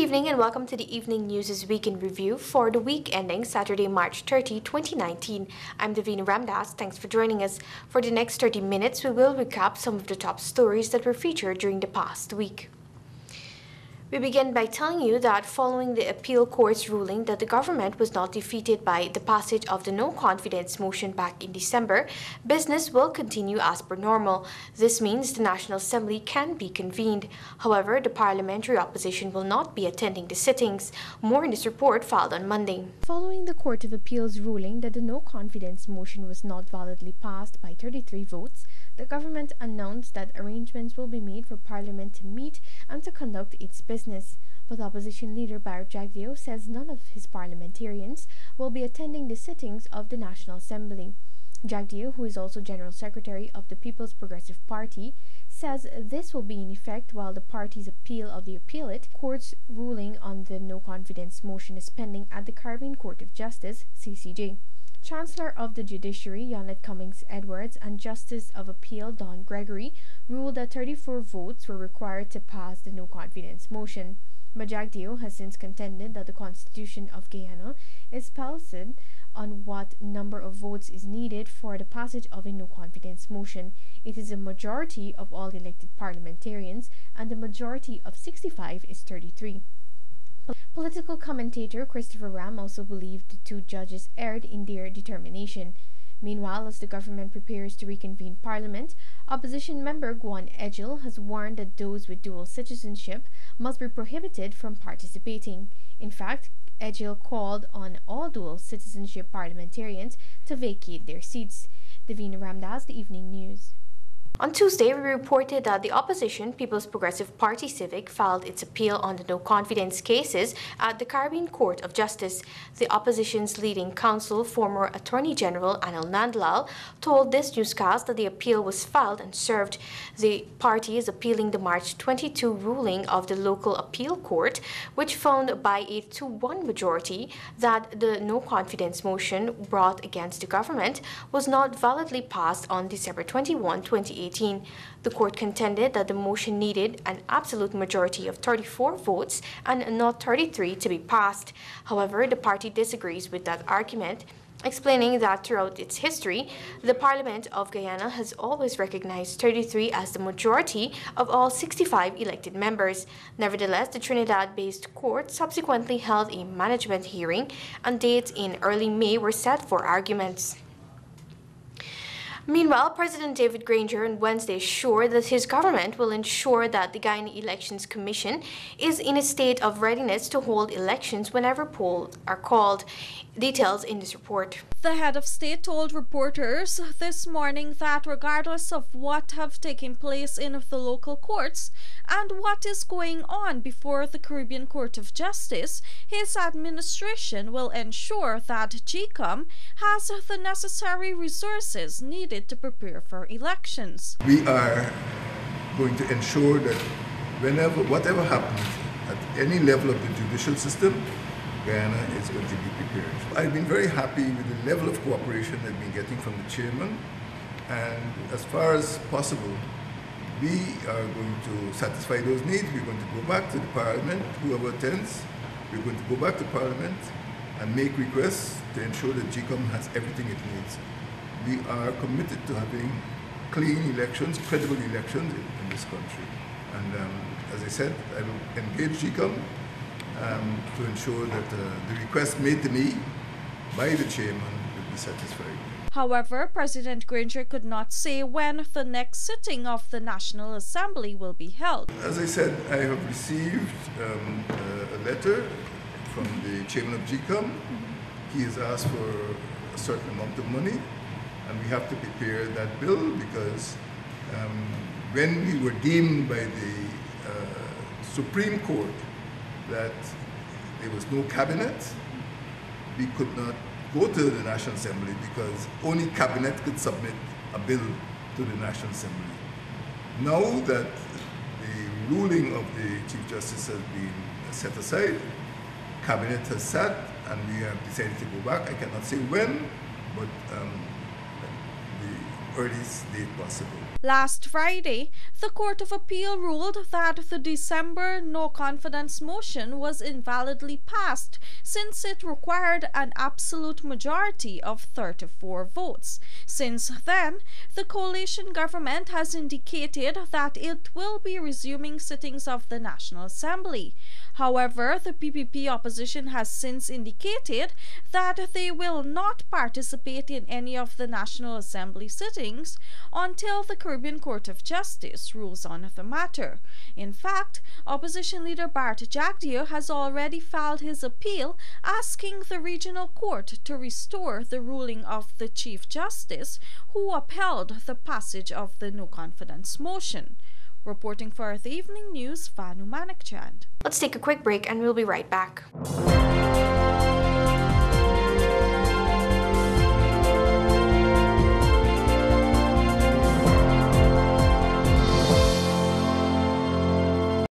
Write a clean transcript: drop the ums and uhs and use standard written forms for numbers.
evening and welcome to the Evening News' Weekend Review for the week ending Saturday, March 30, 2019. I'm Davina Ramdas. Thanks for joining us. For the next 30 minutes, we will recap some of the top stories that were featured during the past week. We begin by telling you that following the appeal court's ruling that the government was not defeated by the passage of the no-confidence motion back in December, business will continue as per normal. This means the National Assembly can be convened. However, the parliamentary opposition will not be attending the sittings. More in this report filed on Monday. Following the Court of Appeal's ruling that the no-confidence motion was not validly passed by 33 votes, the government announced that arrangements will be made for Parliament to meet and to conduct its business. But opposition leader Bharat Jagdeo says none of his parliamentarians will be attending the sittings of the National Assembly. Jagdeo, who is also General Secretary of the People's Progressive Party, says this will be in effect while the party's appeal of the appellate court's ruling on the no-confidence motion is pending at the Caribbean Court of Justice, CCJ. Chancellor of the Judiciary, Janet Cummings Edwards, and Justice of Appeal, Don Gregory, ruled that 34 votes were required to pass the no-confidence motion. But Jagdeo has since contended that the Constitution of Guyana is pellucid on what number of votes is needed for the passage of a no-confidence motion. It is a majority of all elected parliamentarians, and the majority of 65 is 33. Political commentator Christopher Ram also believed the two judges erred in their determination. Meanwhile, as the government prepares to reconvene Parliament, opposition member Guan Edgil has warned that those with dual citizenship must be prohibited from participating. In fact, Edgil called on all dual citizenship parliamentarians to vacate their seats. Davina Ramdas, The Evening News. On Tuesday, we reported that the opposition, People's Progressive Party Civic, filed its appeal on the no-confidence cases at the Caribbean Court of Justice. The opposition's leading counsel, former Attorney General Anil Nandlal, told this newscast that the appeal was filed and served. The party is appealing the March 22 ruling of the local appeal court, which found by a 2-1 majority that the no-confidence motion brought against the government was not validly passed on December 21, 2018. The court contended that the motion needed an absolute majority of 34 votes and not 33 to be passed. However, the party disagrees with that argument, explaining that throughout its history, the Parliament of Guyana has always recognized 33 as the majority of all 65 elected members. Nevertheless, the Trinidad-based court subsequently held a management hearing, and dates in early May were set for arguments. Meanwhile, President David Granger on Wednesday assured that his government will ensure that the Guyana Elections Commission is in a state of readiness to hold elections whenever polls are called. Details in this report. The head of state told reporters this morning that regardless of what have taken place in the local courts and what is going on before the Caribbean Court of Justice, his administration will ensure that GCOM has the necessary resources needed to prepare for elections. We are going to ensure that whatever happens at any level of the judicial system, Guyana is going to be prepared. I've been very happy with the level of cooperation I've been getting from the chairman, and as far as possible, we are going to satisfy those needs. We're going to go back to the Parliament, whoever attends, we're going to go back to Parliament and make requests to ensure that GCOM has everything it needs. We are committed to having clean elections, credible elections in this country. And as I said, I will engage GCOM to ensure that the request made to me by the chairman will be satisfied. However, President Granger could not say when the next sitting of the National Assembly will be held. As I said, I have received a letter from the chairman of GCOM. He has asked for a certain amount of money, and we have to prepare that bill because when we were deemed by the Supreme Court that there was no cabinet, we could not go to the National Assembly because only cabinet could submit a bill to the National Assembly. Now that the ruling of the Chief Justice has been set aside, cabinet has sat, and we have decided to go back. I cannot say when, but the earliest date possible. Last Friday, the Court of Appeal ruled that the December no-confidence motion was invalidly passed since it required an absolute majority of 34 votes. Since then, the coalition government has indicated that it will be resuming sittings of the National Assembly. However, the PPP opposition has since indicated that they will not participate in any of the National Assembly sittings until the Caribbean Court of Justice rules on the matter. In fact, opposition leader Bart Jagdeo has already filed his appeal asking the regional court to restore the ruling of the Chief Justice who upheld the passage of the no-confidence motion. Reporting for the Evening News, Vanu Manikchand. Let's take a quick break and we'll be right back.